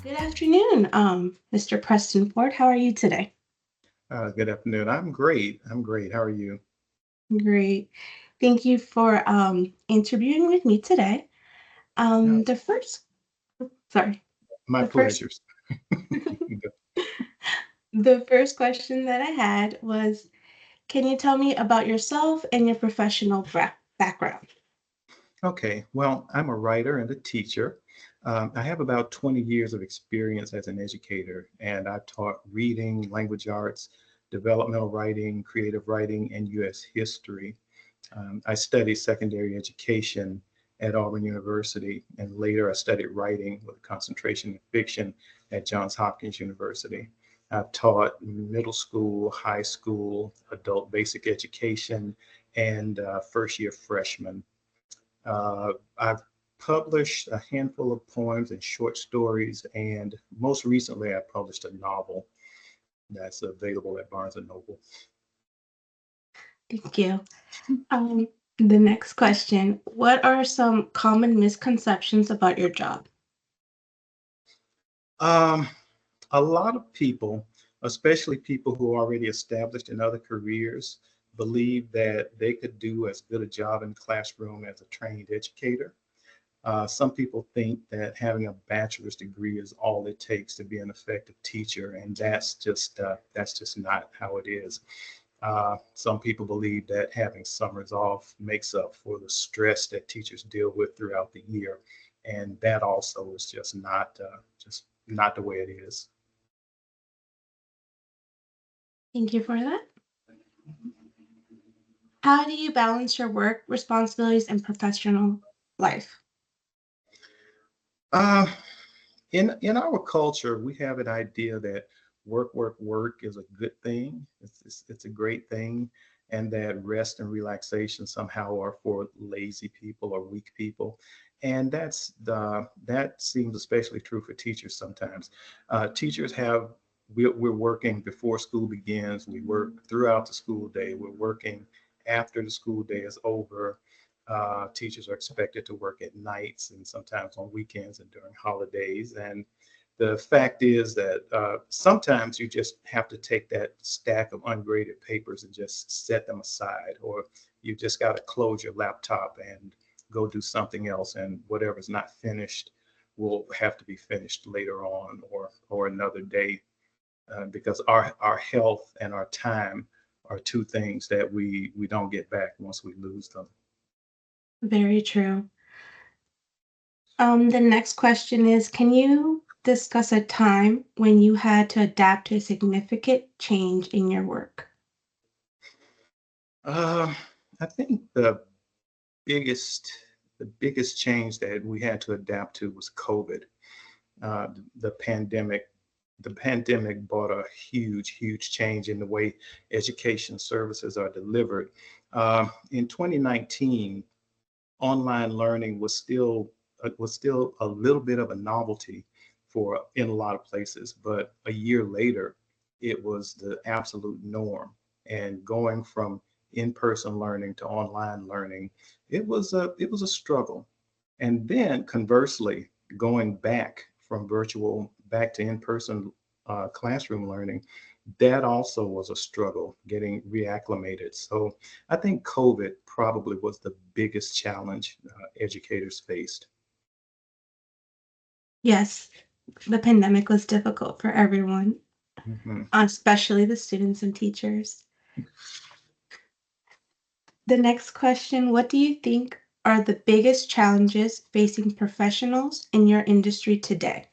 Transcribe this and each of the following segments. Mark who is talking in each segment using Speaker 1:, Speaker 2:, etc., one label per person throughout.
Speaker 1: Good afternoon, Mr. Preston Ford. How are you today?
Speaker 2: Good afternoon. I'm great. I'm great. How are you?
Speaker 1: Great. Thank you for interviewing with me today.
Speaker 2: No,
Speaker 1: The first, sorry,
Speaker 2: my
Speaker 1: the first,
Speaker 2: pleasure.
Speaker 1: the first question that I had was, can you tell me about yourself and your professional background?
Speaker 2: Okay, well, I'm a writer and a teacher. I have about 20 years of experience as an educator, and I've taught reading, language arts, developmental writing, creative writing, and U.S. history. I studied secondary education at Auburn University, and later I studied writing with a concentration in fiction at Johns Hopkins University. I've taught middle school, high school, adult basic education, and first year freshmen. I've published a handful of poems and short stories, and most recently, I published a novel that's available at Barnes and Noble.
Speaker 1: Thank you. Um, the next question, what are some common misconceptions about your job?
Speaker 2: Um, a lot of people, especially people who are already established in other careers, believe that they could do as good a job in the classroom as a trained educator. Some people think that having a bachelor's degree is all it takes to be an effective teacher, and that's just not how it is. Some people believe that having summers off makes up for the stress that teachers deal with throughout the year, and that also is just not the way it is.
Speaker 1: Thank you for that. How do you balance your work responsibilities and professional life?
Speaker 2: Uh, in our culture, we have an idea that work is a good thing. It's a great thing, and that rest and relaxation somehow are for lazy people or weak people. And that seems especially true for teachers sometimes. Teachers have we're working before school begins. We work throughout the school day. We're working after the school day is over. Teachers are expected to work at nights and sometimes on weekends and during holidays. And the fact is that sometimes you just have to take that stack of ungraded papers and just set them aside, or you just got to close your laptop and go do something else. And whatever's not finished will have to be finished later on or another day, because our health and our time are two things that we don't get back once we lose them.
Speaker 1: Very true. The next question is, can you discuss a time when you had to adapt to a significant change in your work?
Speaker 2: Uh, I think biggest the biggest change that we had to adapt to was COVID. Uh, the pandemic the pandemic brought a huge change in the way education services are delivered. In 2019, online learning was still a little bit of a novelty for in a lot of places, but a year later, it was the absolute norm. And going from in-person learning to online learning, it was a struggle. And then conversely, going back from virtual back to in-person classroom learning, that also was a struggle getting reacclimated. So I think COVID probably was the biggest challenge educators faced.
Speaker 1: Yes, the pandemic was difficult for everyone,
Speaker 2: Mhm.
Speaker 1: especially the students and teachers. The next question, what do you think are the biggest challenges facing professionals in your industry today?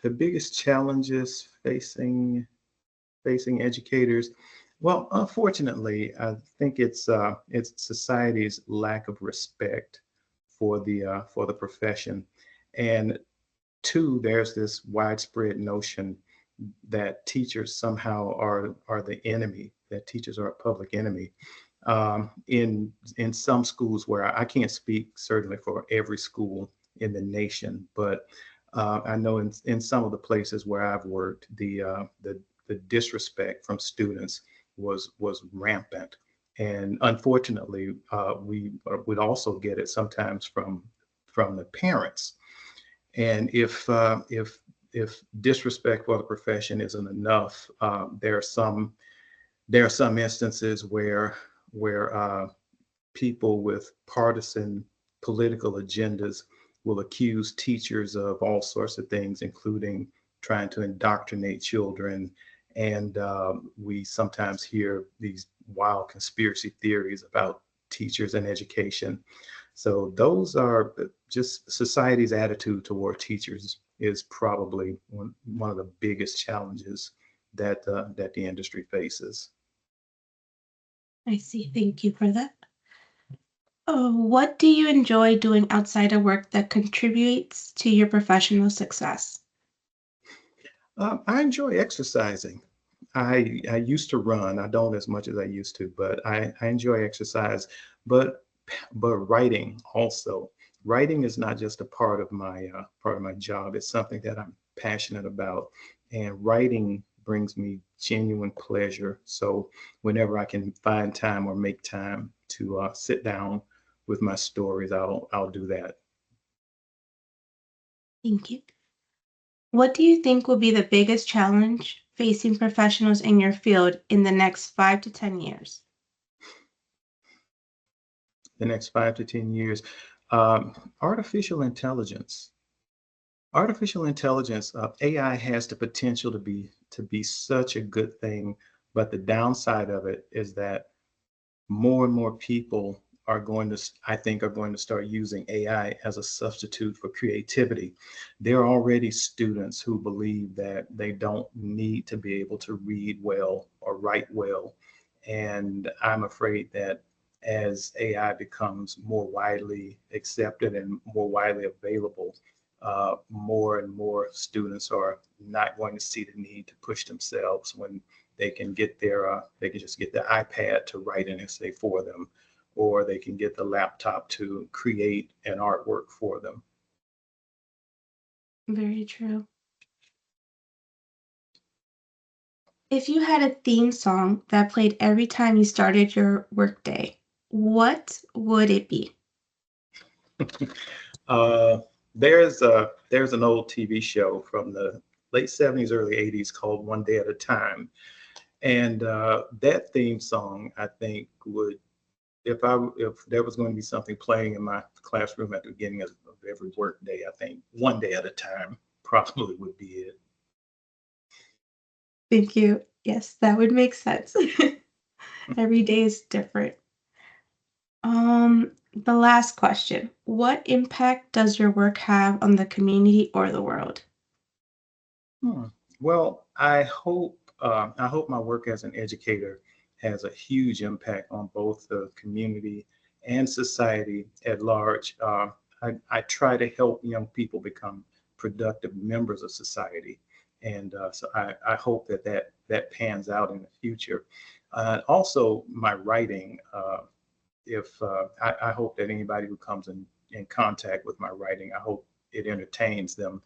Speaker 2: The biggest challenges facing educators. Well, unfortunately, I think it's society's lack of respect for the profession, and two, there's this widespread notion that teachers somehow are the enemy, that teachers are a public enemy. In some schools where I can't speak certainly for every school in the nation, but I know in some of the places where I've worked, the disrespect from students was rampant, and unfortunately, we would also get it sometimes from the parents. And if disrespect for the profession isn't enough, there are some instances where people with partisan political agendas will accuse teachers of all sorts of things, including trying to indoctrinate children. And we sometimes hear these wild conspiracy theories about teachers and education. So those are just society's attitude toward teachers is probably one of the biggest challenges that the industry faces.
Speaker 1: I see. Thank you for that. Oh, what do you enjoy doing outside of work that contributes to your professional success?
Speaker 2: I enjoy exercising. I used to run. I don't as much as I used to, but I enjoy exercise. But but writing also. Writing is not just a part of my job. It's something that I'm passionate about, and writing brings me genuine pleasure. So whenever I can find time or make time to sit down with my stories, I'll do that.
Speaker 1: Thank you. What do you think will be the biggest challenge facing professionals in your field in the next 5 to 10 years?
Speaker 2: The next 5 to 10 years, artificial intelligence. Artificial intelligence, AI has the potential to be such a good thing, but the downside of it is that more and more people are going to, I think, are going to start using AI as a substitute for creativity. There are already students who believe that they don't need to be able to read well or write well. And I'm afraid that as AI becomes more widely accepted and more widely available, more and more students are not going to see the need to push themselves when they can just get their iPad to write an essay for them, or they can get the laptop to create an artwork for them.
Speaker 1: Very true. If you had a theme song that played every time you started your workday, what would it be?
Speaker 2: uh, there's an old TV show from the late 70s, early 80s called One Day at a Time, and that theme song I think would, if there was going to be something playing in my classroom at the beginning of every work day, I think One Day at a Time probably would be it.
Speaker 1: Thank you. Yes, that would make sense. Every day is different. The last question. What impact does your work have on the community or the world?
Speaker 2: Hmm. Well, I hope my work as an educator has a huge impact on both the community and society at large. I try to help young people become productive members of society, and so I hope that pans out in the future. Also, my writing. If I hope that anybody who comes in contact with my writing, I hope it entertains them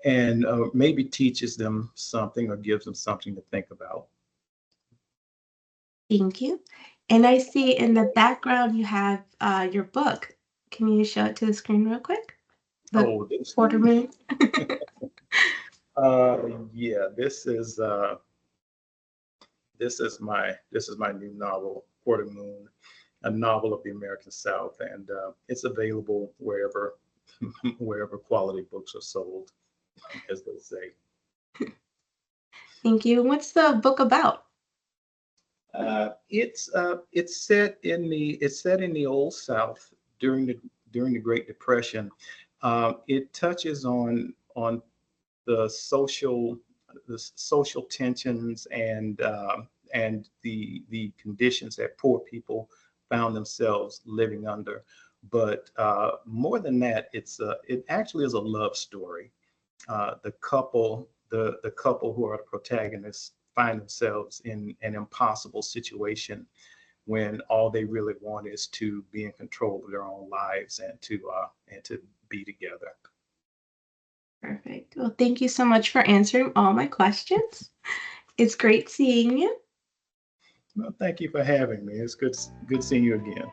Speaker 2: and maybe teaches them something or gives them something to think about.
Speaker 1: Thank you. And I see in the background you have your book. Can you show it to the screen real quick? The
Speaker 2: Oh, this
Speaker 1: quarter
Speaker 2: one?
Speaker 1: moon.
Speaker 2: Yeah, this is my new novel, Quarter Moon, a novel of the American South, and it's available wherever wherever quality books are sold, as they say.
Speaker 1: Thank you. What's the book about?
Speaker 2: It's set in the Old South during the Great Depression. It touches on the social the social tensions and the conditions that poor people found themselves living under. But more than that, it actually is a love story. The couple who are the protagonists find themselves in an impossible situation when all they really want is to be in control of their own lives and to be together.
Speaker 1: Perfect. Well, thank you so much for answering all my questions. It's great seeing you.
Speaker 2: Well, thank you for having me. It's good seeing you again.